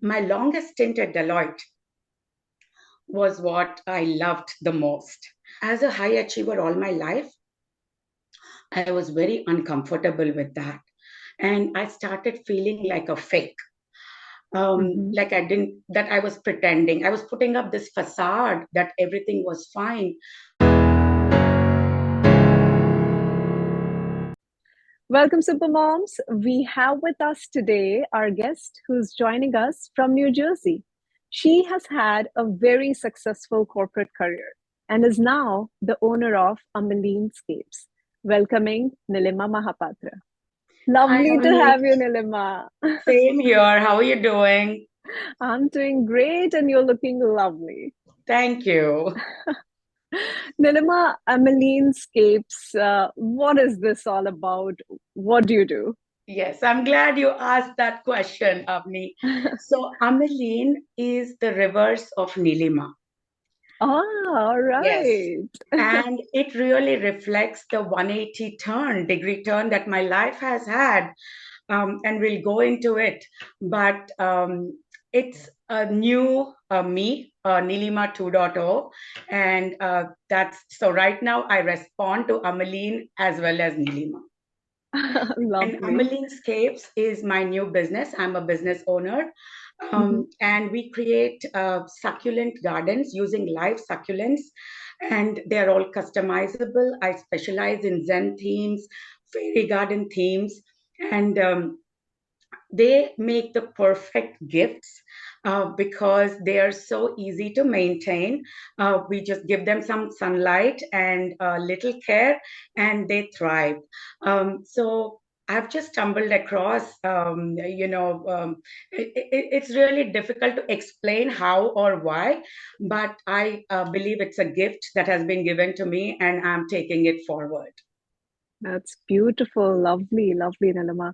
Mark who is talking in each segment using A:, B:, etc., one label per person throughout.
A: My longest stint at Deloitte was what I loved the most. As a high achiever all my life, I was very uncomfortable with that. And I started feeling like a fake.
B: Mm-hmm.
A: Like that I was pretending. I was putting up this facade that everything was fine.
B: Welcome, Supermoms. We have with us today our guest who's joining us from New Jersey. She has had a very successful corporate career and is now the owner of AmileenScapes. Welcoming Neelima Mahapatra.
A: Hi,
B: Lovely to
A: Avani.
B: have you, Neelima.
A: Same here. How are you doing?
B: I'm doing great and you're looking lovely.
A: Thank you.
B: Neelima, AmileenScapes, what is this all about? What do you do?
A: Yes, I'm glad you asked that question, Avni. So, Ameline is the reverse of Neelima.
B: Ah, all
A: Yes.
B: right.
A: And it really reflects the 180 degree turn that my life has had. And we'll go into it. But it's a new me, Neelima 2.0. And that's so right now I respond to Ameline as well as Neelima. And
B: Lovely.
A: AmileenScapes is my new business. I'm a business owner.
B: Mhm.
A: And we create succulent gardens using live succulents, and they're all customizable. I specialize in Zen themes, fairy garden themes, and they make the perfect gifts because they are so easy to maintain. We just give them some sunlight and little care, and they thrive. So I've just stumbled across, it's really difficult to explain how or why, but I believe it's a gift that has been given to me, and I'm taking it forward.
B: That's beautiful. Lovely, lovely, Nilima.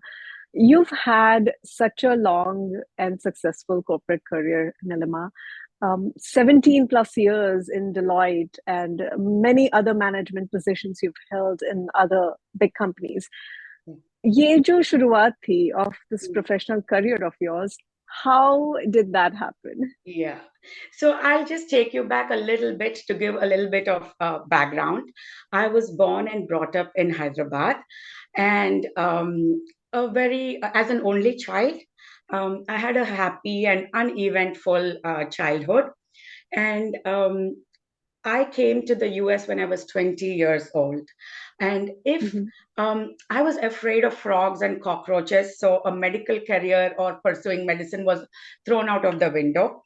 B: You've had such a long and successful corporate career, Nilima. 17 plus years in Deloitte and many other management positions you've held in other big companies. ये जो शुरुआत थी of this professional career of yours, how did that happen?
A: Yeah. So I'll just take you back a little bit to give a little bit of background. I was born and brought up in Hyderabad, and as an only child, I had a happy and uneventful childhood. And I came to the US when I was 20 years old. And if
B: Mhm.
A: I was afraid of frogs and cockroaches, so a medical career or pursuing medicine was thrown out of the window.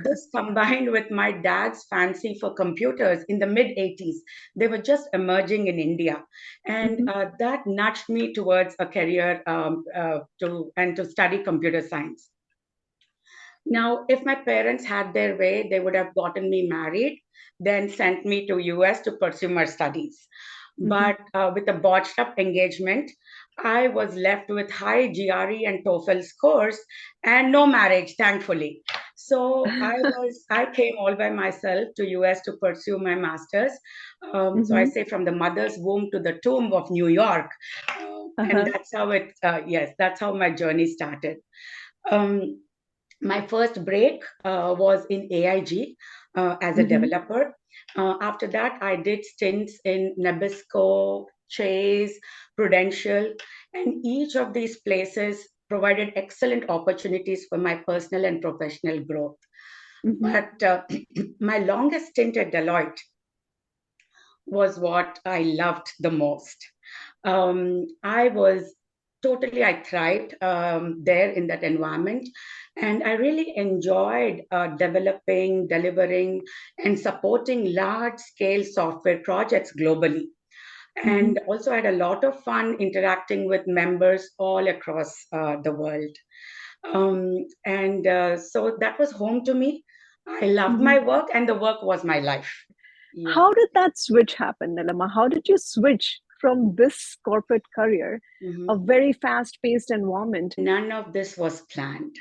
A: This combined with my dad's fancy for computers in the mid 80s, they were just emerging in India. And
B: Mhm.
A: that nudged me towards a career to study computer science. Now, if my parents had their way, they would have gotten me married, then sent me to US to pursue my studies.
B: Mhm.
A: But with a botched up engagement, I was left with high GRE and TOEFL scores and no marriage, thankfully. So I came all by myself to US to pursue my master's. So I
B: Mhm.
A: say from the mother's womb to the tomb of New York. And
B: Uh-huh.
A: that's how my journey started. Um, my first break was in AIG as a
B: Mhm.
A: developer. After that, I did stints in Nabisco, Chase, Prudential, and each of these places provided excellent opportunities for my personal and professional growth.
B: Mhm.
A: But my longest stint at Deloitte was what I loved the most. I thrived there in that environment. And I really enjoyed developing, delivering, and supporting large scale software projects globally.
B: Mhm.
A: And also had a lot of fun interacting with members all across the world. And so that was home to me. I loved
B: Mhm.
A: my work, and the work was my life. Yeah.
B: How did that switch happen, Nilima? How did you switch from this corporate career, a
A: Mhm.
B: very fast-paced environment?
A: None of this was planned.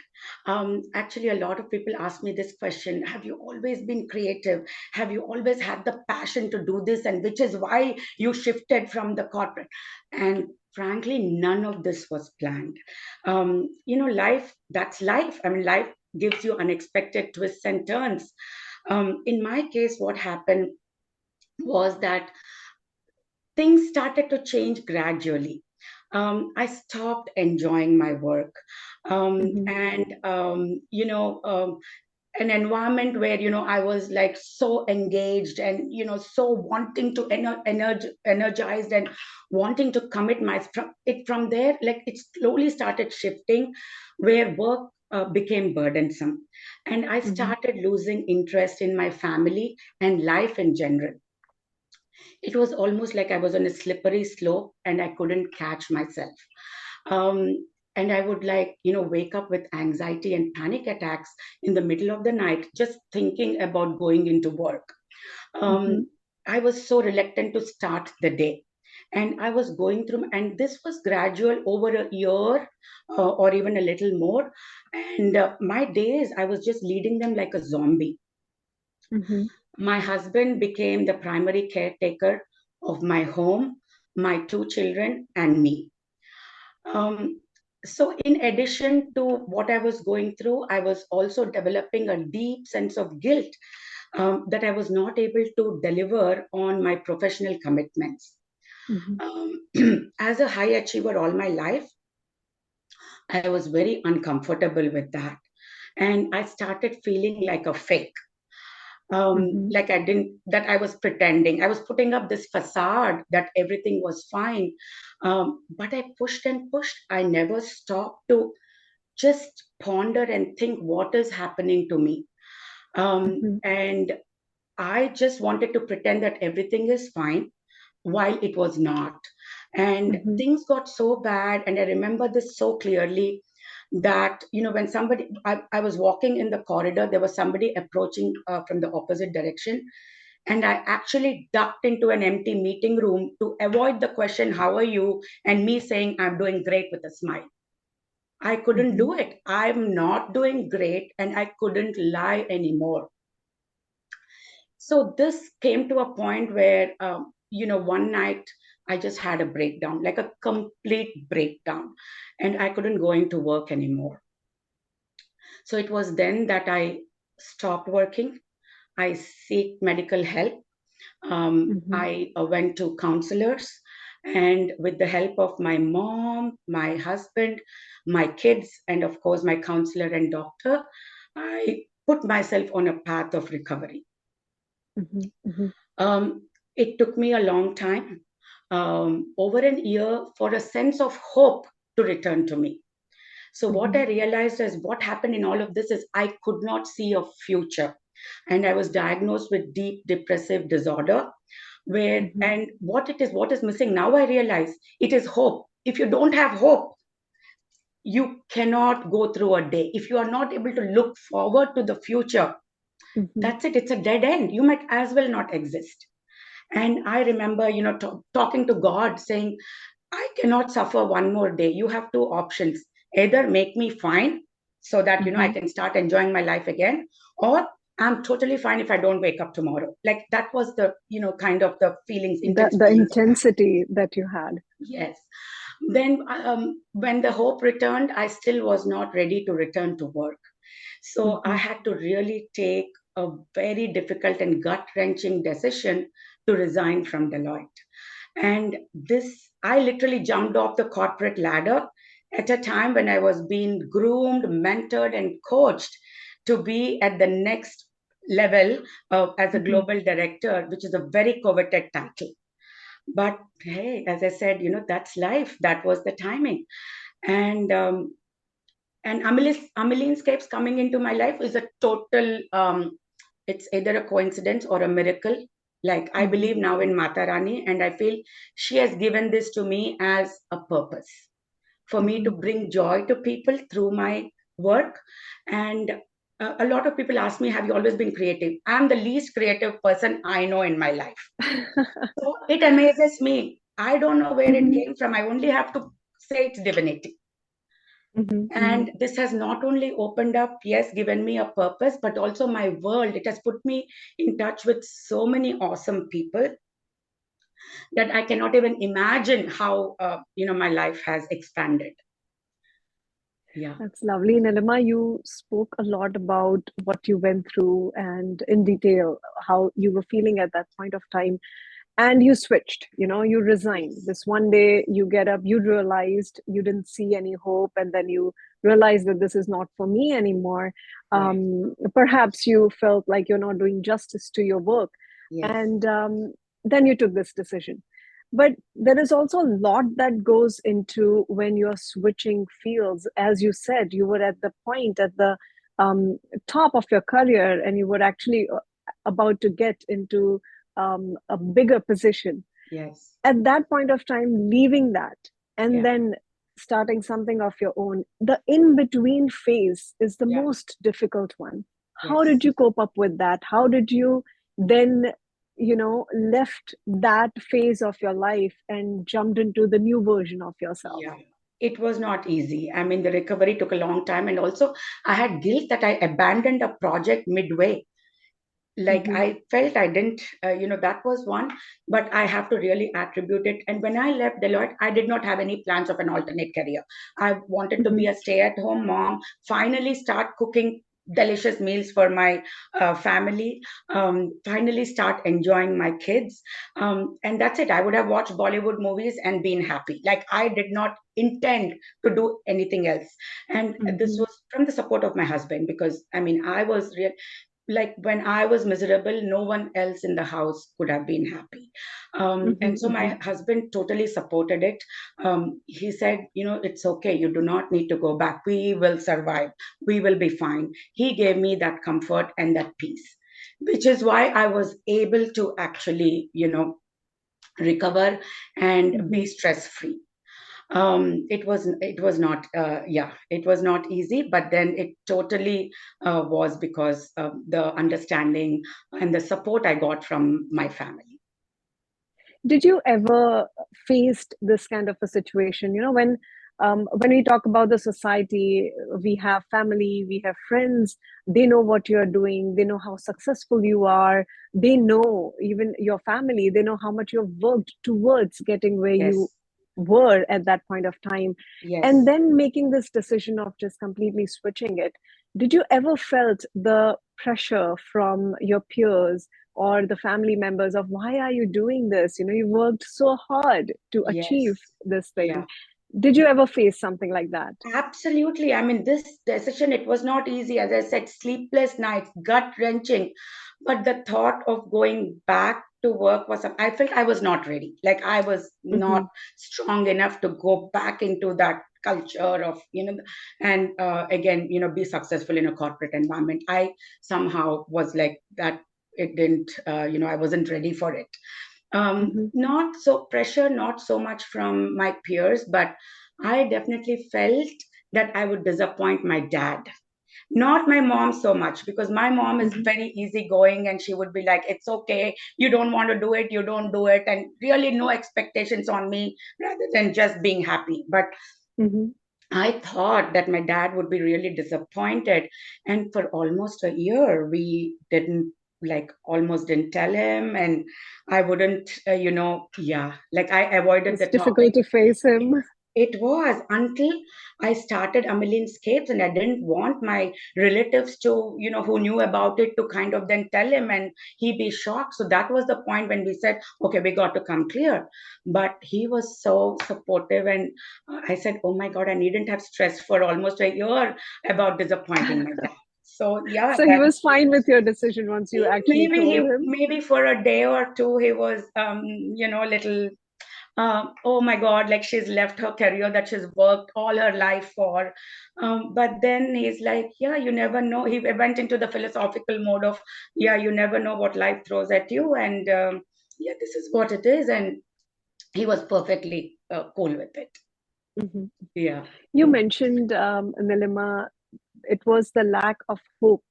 A: Actually, a lot of people ask me this question. Have you always been creative? Have you always had the passion to do this? And which is why you shifted from the corporate? And frankly, none of this was planned. Life, that's life. I mean, life gives you unexpected twists and turns. In my case, what happened was that things started to change gradually. I stopped enjoying my work.
B: Mm-hmm.
A: And, an environment where, I was like so engaged and, so wanting to energized and wanting to commit from there, like it slowly started shifting where work became burdensome. And I
B: Mm-hmm.
A: started losing interest in my family and life in general. It was almost like I was on a slippery slope and I couldn't catch myself. And I would wake up with anxiety and panic attacks in the middle of the night, just thinking about going into work.
B: Mm-hmm.
A: I was so reluctant to start the day. And I was going through, and this was gradual over a year or even a little more. And my days, I was just leading them like a zombie.
B: Mm-hmm.
A: My husband became the primary caretaker of my home, my two children, and me. Um, so, in addition to what I was going through, I was also developing a deep sense of guilt that I was not able to deliver on my professional commitments.
B: Mm-hmm.
A: As a high achiever all my life, I was very uncomfortable with that. And I started feeling like a fake.
B: Mm-hmm.
A: Like that I was pretending. I was putting up this facade that everything was fine. But I pushed and pushed. I never stopped to just ponder and think what is happening to me.
B: Mm-hmm.
A: And I just wanted to pretend that everything is fine while it was not. And
B: Mm-hmm.
A: things got so bad. And I remember this so clearly that, when I was walking in the corridor, there was somebody approaching from the opposite direction. And I actually ducked into an empty meeting room to avoid the question, "How are you?" and me saying, "I'm doing great," with a smile. I couldn't
B: Mm-hmm.
A: do it. I'm not doing great. And I couldn't lie anymore. So this came to a point where, one night I just had a breakdown, like a complete breakdown, and I couldn't go into work anymore. So it was then that I stopped working. I seek medical help.
B: Mm-hmm.
A: I went to counselors, and with the help of my mom, my husband, my kids, and of course my counselor and doctor, I put myself on a path of recovery.
B: Mm-hmm.
A: It took me a long time, over an year, for a sense of hope to return to me. So, what
B: Mm-hmm.
A: I realized is what happened in all of this is I could not see a future. And I was diagnosed with deep depressive disorder.
B: Mm-hmm.
A: And what is missing now, I realize it is hope. If you don't have hope, you cannot go through a day. If you are not able to look forward to the future,
B: Mm-hmm.
A: that's it. It's a dead end. You might as well not exist. And I remember, talking to God saying, I cannot suffer one more day. You have two options: either make me fine so that, I
B: Mm-hmm.
A: can start enjoying my life again, or I'm totally fine if I don't wake up tomorrow. Like that was the, kind of the intense
B: The
A: feelings I had.
B: intensity that you had.
A: Yes. Then, when the hope returned, I still was not ready to return to work. So I
B: Mm-hmm.
A: had to really take a very difficult and gut wrenching decision to resign from Deloitte. And I literally jumped off the corporate ladder at a time when I was being groomed, mentored, and coached to be at the next level as a
B: Mm-hmm.
A: global director, which is a very coveted title. But hey, as I said, that's life. That was the timing. And AmileenScapes coming into my life is a total, it's either a coincidence or a miracle. Like I
B: Mm-hmm.
A: believe now in Mata Rani, and I feel she has given this to me as a purpose for me to
B: Mm-hmm.
A: bring joy to people through my work. And a lot of people ask me, "Have you always been creative?" I'm the least creative person I know in my life. So it amazes me. I don't know where it
B: Mm-hmm.
A: came from. I only have to say it's divinity.
B: Mm-hmm.
A: And this has not only opened up, yes, given me a purpose, but also my world. It has put me in touch with so many awesome people. that I cannot even imagine how, my life has expanded. Yeah.
B: That's lovely. Neelima, you spoke a lot about what you went through and in detail how you were feeling at that point of time. And you switched, you resigned.
A: Yes.
B: This one day you get up, you realized you didn't see any hope, and then you realized that this is not for me anymore.
A: Right.
B: Perhaps you felt like you're not doing justice to your work.
A: Yes.
B: And then you took this decision. But there is also a lot that goes into when you're switching fields. As you said, you were at the point at the um, top of your career, and you were actually about to get into a bigger position.
A: Yes.
B: At that point of time, leaving that and
A: Yeah.
B: then starting something of your own, the in between phase is the
A: Yeah.
B: most difficult one. How
A: Yes.
B: did you cope up with that? How did you then, left that phase of your life and jumped into the new version of yourself?
A: Yeah. It was not easy. I mean, the recovery took a long time. And also, I had guilt that I abandoned a project midway. Like,
B: Mm-hmm,
A: I felt I didn't, that was one, but I have to really attribute it. And when I left Deloitte, I did not have any plans of an alternate career. I wanted to
B: mm-hmm,
A: be a stay-at-home mom, finally start cooking delicious meals for my family, finally start enjoying my kids. And that's it. I would have watched Bollywood movies and been happy. Like, I did not intend to do anything else. And this
B: mm-hmm,
A: was from the support of my husband, because I mean, I was real, like, when I was miserable, no one else in the house could have been happy. And so
B: mm-hmm,
A: my husband totally supported it. He said, it's okay. You do not need to go back. We will survive. We will be fine. He gave me that comfort and that peace, which is why I was able to actually, recover and
B: mm-hmm.
A: be stress free. It was not, it was not easy, but then it totally was because of the understanding and the support I got from my family.
B: Did you ever faced this kind of a situation, when we talk about the society, we have family, we have friends, they know what you're doing, they know how successful you are, they know, even your family, they know how much you've worked towards getting where you
A: Yes.
B: were at that point of time, and
A: Yes.
B: then making this decision of just completely switching it. Did you ever felt the pressure from your peers or the family members of, why are you doing this? You worked so hard to achieve
A: Yes.
B: this thing.
A: Yeah.
B: Did you ever face something like that?
A: Absolutely. I mean, this decision, it was not easy. As I said, sleepless nights, gut wrenching. But the thought of going back to work was, I felt I was not ready. Like, I was
B: Mm-hmm,
A: not strong enough to go back into that culture of, and again, be successful in a corporate environment. I somehow was like that. It didn't, I wasn't ready for it.
B: mm-hmm,
A: Not so pressure, not so much from my peers, but I definitely felt that I would disappoint my dad. Not my mom so much, because my mom is
B: mm-hmm,
A: very easygoing and she would be like, it's okay, you don't want to do it, you don't do it, and really no expectations on me rather than just being happy. But
B: mm-hmm.
A: I thought that my dad would be really disappointed. And for almost a year, we didn't, like, almost didn't tell him. And I wouldn't, yeah, like, I avoided
B: It's
A: the topic.
B: difficult to face him.
A: It was until I started AmileenScapes, and I didn't want my relatives to, who knew about it, to kind of then tell him and he be shocked. So that was the point when we said, okay, we got to come clear. But he was so supportive. And I said, oh my God, I needn't have stressed for almost a year about disappointing my dad. So yeah,
B: So he
A: that
B: was fine with your decision once you actually
A: maybe
B: told him.
A: maybe for a day or two, he was, little, oh my God, like, she's left her career that she's worked all her life for. But then he's like, yeah, you never know. He went into the philosophical mode of, yeah, you never know what life throws at you. And yeah, this is what it is. And he was perfectly cool with it.
B: Mm-hmm.
A: Yeah.
B: You mentioned, Nilima, it was the lack of hope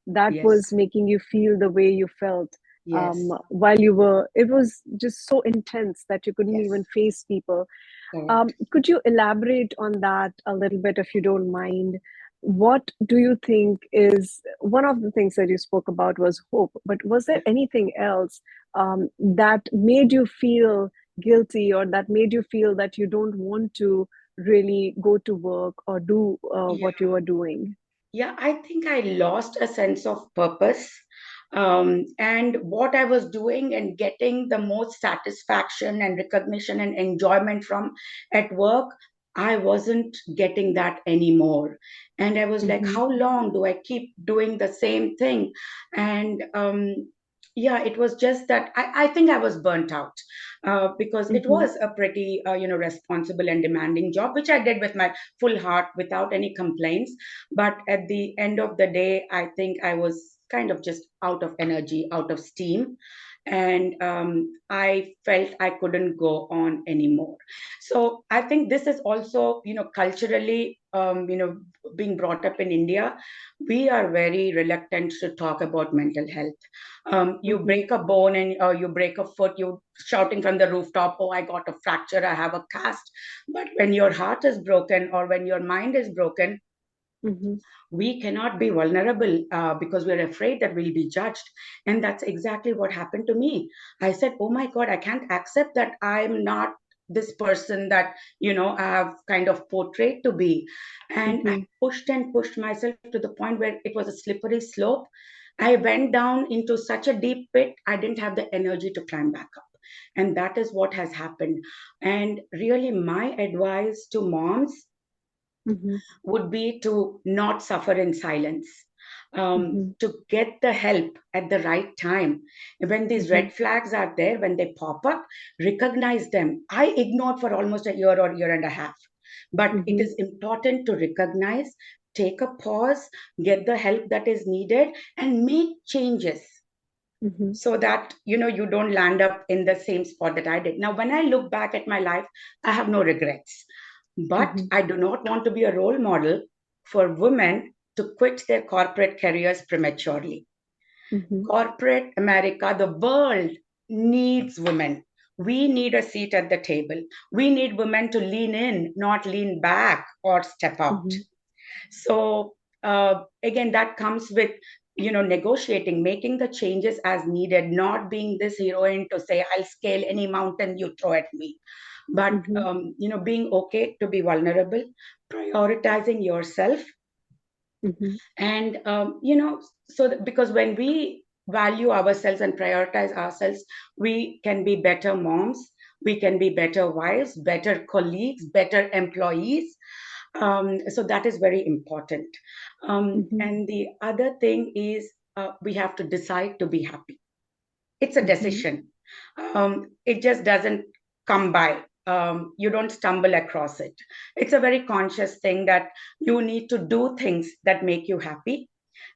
B: that was
A: Yes.
B: making you feel the way you felt,
A: Yes.
B: while you were, it was just so intense that you couldn't
A: Yes.
B: even face people.
A: Correct.
B: Could you elaborate on that a little bit, if you don't mind? what do you think is one of the things that you spoke about was hope, but was there anything else that made you feel guilty, or that made you feel that you don't want to really go to work or do
A: Yeah.
B: what you were doing?
A: Yeah, I think I lost a sense of purpose. And what I was doing and getting the most satisfaction and recognition and enjoyment from at work, I wasn't getting that anymore. And I was like,
B: Mm-hmm.
A: how long do I keep doing the same thing? And yeah, it was just that I think I was burnt out because it
B: Mm-hmm.
A: was a pretty, responsible and demanding job, which I did with my full heart without any complaints. But at the end of the day, I think I was kind of just out of energy, out of steam. And I felt I couldn't go on anymore. So I think this is also, culturally, being brought up in India, we are very reluctant to talk about mental health. You
B: Mm-hmm.
A: break a bone and you break a foot, you shouting from the rooftop, oh, I got a fracture, I have a cast. But when your heart is broken or when your mind is broken,
B: Mm-hmm.
A: we cannot be vulnerable because we're afraid that we'll be judged. And that's exactly what happened to me. I said, oh my God, I can't accept that I'm not this person that, I have kind of portrayed to be. And I
B: Mm-hmm.
A: pushed and pushed myself to the point where it was a slippery slope. I went down into such a deep pit, I didn't have the energy to climb back up. And that is what has happened. And really, my advice to moms
B: Mm-hmm.
A: would be to not suffer in silence,
B: Mm-hmm.
A: to get the help at the right time. When these
B: Mm-hmm.
A: red flags are there, when they pop up, recognize them. I ignored for almost a year or year and a half, but it
B: Mm-hmm.
A: is important to recognize, take a pause, get the help that is needed, and make changes
B: Mm-hmm.
A: so that you don't land up in the same spot that I did. Now when I look back at my life, I have no regrets, but
B: Mm-hmm.
A: I do not want to be a role model for women to quit their corporate careers prematurely.
B: Mm-hmm.
A: Corporate America, the world needs women. We need a seat at the table. We need women to lean in, not lean back or step out.
B: Mm-hmm.
A: So again, that comes with negotiating, making the changes as needed, not being this heroine to say I'll scale any mountain you throw at me, but
B: Mm-hmm.
A: being okay to be vulnerable, prioritizing yourself,
B: Mm-hmm.
A: and so that, because when we value ourselves and prioritize ourselves, we can be better moms, we can be better wives, better colleagues, better employees. So that is very important.
B: Mm-hmm.
A: And the other thing is, we have to decide to be happy. It's a
B: Mm-hmm.
A: decision. It just doesn't come by. You don't stumble across it. It's a very conscious thing that you need to do things that make you happy.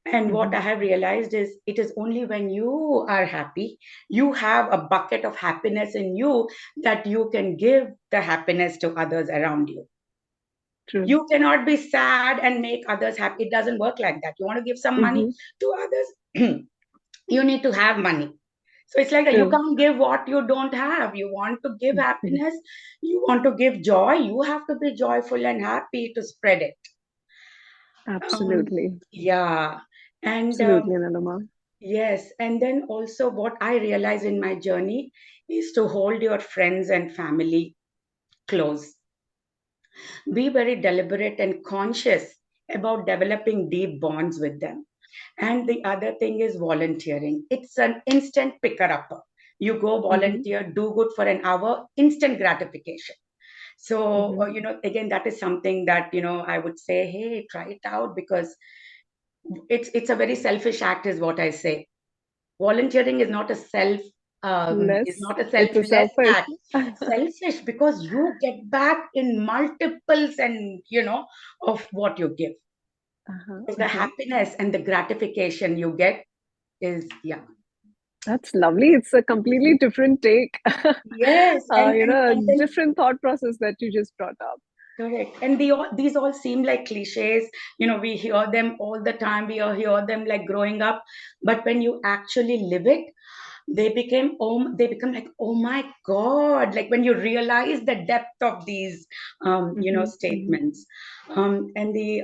A: And what
B: Mm-hmm.
A: I have realized is it is only when you are happy, you have a bucket of happiness in you, that you can give the happiness to others around you.
B: True.
A: You cannot be sad and make others happy. It doesn't work like that. You want to give some money
B: Mm-hmm.
A: to others, you need to have money. So it's like that. You
B: True.
A: can't give what you don't have. You want to give
B: Mhm.
A: happiness, you want to give joy, you have to be joyful and happy to spread it. Um,
B: Absolutely.
A: yeah. And
B: Absolutely, Nilima.
A: yes. And then also, what I realized in my journey is to hold your friends and family close. Be very deliberate and conscious about developing deep bonds with them. And the other thing is volunteering. It's an instant picker upper. You go
B: Mm-hmm.
A: volunteer, do good for an hour, instant gratification. So,
B: Mm-hmm.
A: again, that is something that, I would say, hey, try it out, because it's a very selfish act, is what I say. Volunteering is
B: Less.
A: not a
B: It's a
A: selfless
B: selfish.
A: act. Selfish because you get back in multiples and of what you give.
B: Uh-huh,
A: Because the
B: uh-huh.
A: happiness and the gratification you get is, yeah.
B: That's lovely. It's a completely different take.
A: Yes,
B: A
A: and then
B: different thought process that you just brought up.
A: correct. And these all seem like cliches. We hear them all the time. We hear them like growing up. But when you actually live it, they become like, oh my God, like when you realize the depth of these statements. And the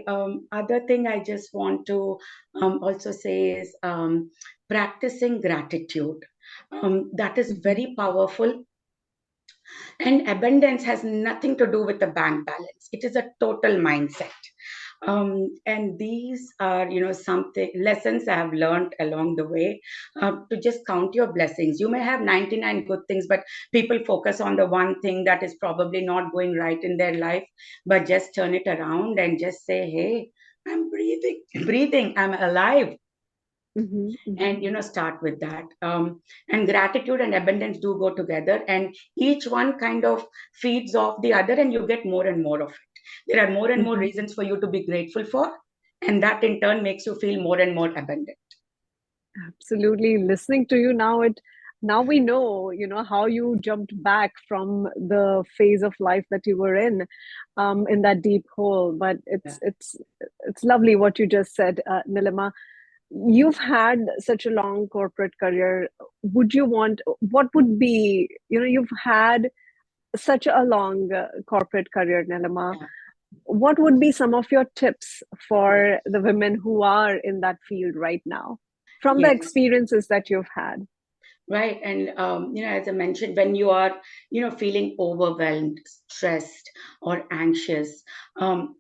A: other thing I just want to also say is practicing gratitude. That is very powerful. And abundance has nothing to do with the bank balance. It is a total mindset. And these are, something lessons I have learned along the way, to just count your blessings. You may have 99 good things, but people focus on the one thing that is probably not going right in their life. But just turn it around and just say, hey, I'm breathing, I'm alive. And start with that. And gratitude and abundance do go together, and each one kind of feeds off the other, and you get more and more of it. There are more and more reasons for you to be grateful for, and that in turn makes you feel more and more abundant.
B: Absolutely. Listening to you now we know, how you jumped back from the phase of life that you were in that deep hole. But it's lovely what you just said, Neelima. You've had such a long corporate career. What would be, you've had such a long corporate career, Neelima.
A: Yeah.
B: What would be some of your tips for the women who are in that field right now, from the
A: Yes.
B: experiences that you've had?
A: Right. And, as I mentioned, when you are, feeling overwhelmed, stressed, or anxious,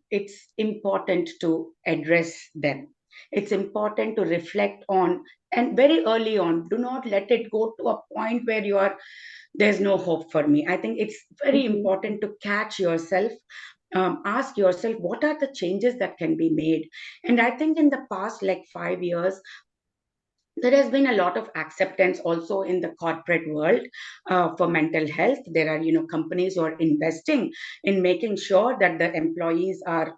A: it's important to address them. It's important to reflect on, and very early on, do not let it go to a point where there's no hope for me. I think it's very important to catch yourself, ask yourself, what are the changes that can be made? And I think in the past, like 5 years, there has been a lot of acceptance also in the corporate world for mental health. There are, companies who are investing in making sure that the employees are,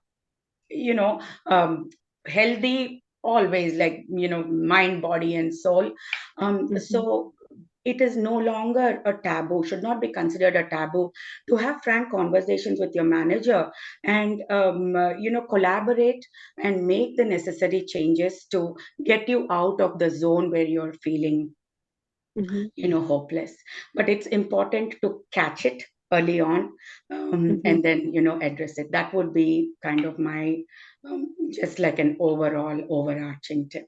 A: you know, um, healthy always, like, mind, body, and soul. So it is no longer a taboo, should not be considered a taboo, to have frank conversations with your manager, and collaborate and make the necessary changes to get you out of the zone where you're feeling hopeless. But it's important to catch it early on, and then address it. That would be kind of my just like an overall overarching tip.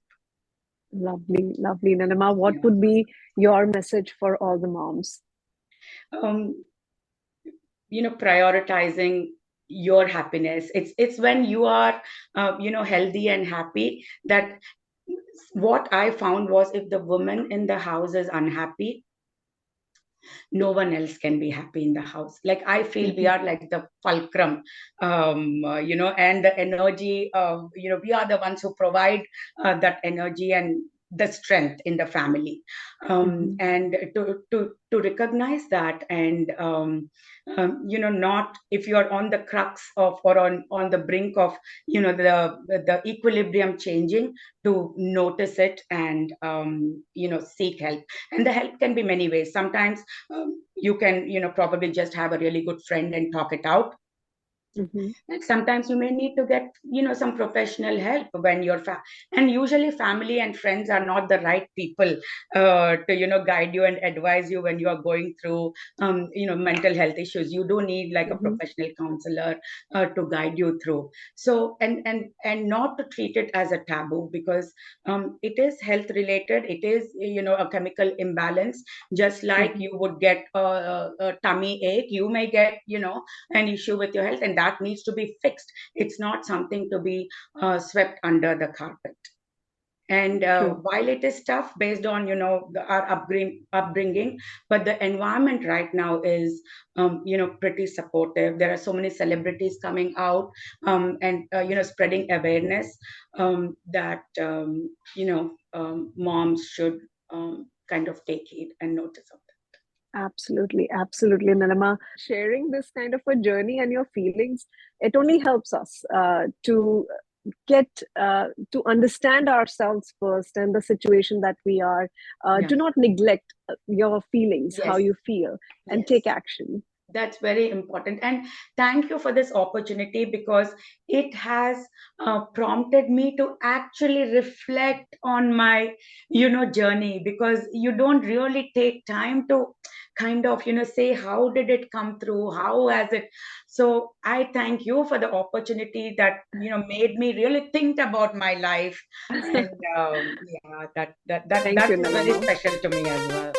B: Lovely, lovely. Neelima, what
A: Yeah.
B: would be your message for all the moms?
A: um, Prioritizing your happiness. It's when you are healthy and happy, that what I found was, if the woman in the house is unhappy, no one else can be happy in the house. Like, I feel we are like the fulcrum, and the energy of, we are the ones who provide that energy and the strength in the family. And to recognize that, and not, if you're on the crux of, or on the brink of, the equilibrium changing, to notice it, and seek help. And the help can be many ways. Sometimes you can, probably just have a really good friend and talk it out. And sometimes you may need to get, some professional help when and usually family and friends are not the right people to, guide you and advise you when you are going through, mental health issues. You do need like a professional counselor to guide you through. So, and not to treat it as a taboo, because it is health related. It is, a chemical imbalance. Just like you would get a tummy ache, you may get, an issue with your health, and that needs to be fixed. It's not something to be swept under the carpet. And
B: True.
A: while it is tough based on, our upbringing, but the environment right now is, pretty supportive. There are so many celebrities coming out, and spreading awareness, that moms should kind of take heed and notice of that.
B: Absolutely, absolutely, Neelima. Sharing this kind of a journey and your feelings, it only helps us to get to understand ourselves first and the situation that we are.
A: Yeah.
B: Do not neglect your feelings, how
A: Yes.
B: you feel, and
A: Yes.
B: take action.
A: That's very important. And thank you for this opportunity, because it has prompted me to actually reflect on my, journey, because you don't really take time to kind of, say, how did it come through? How has it? So I thank you for the opportunity that, made me really think about my life. And yeah, that
B: Thank you,
A: is very
B: Neelima.
A: special to me as well.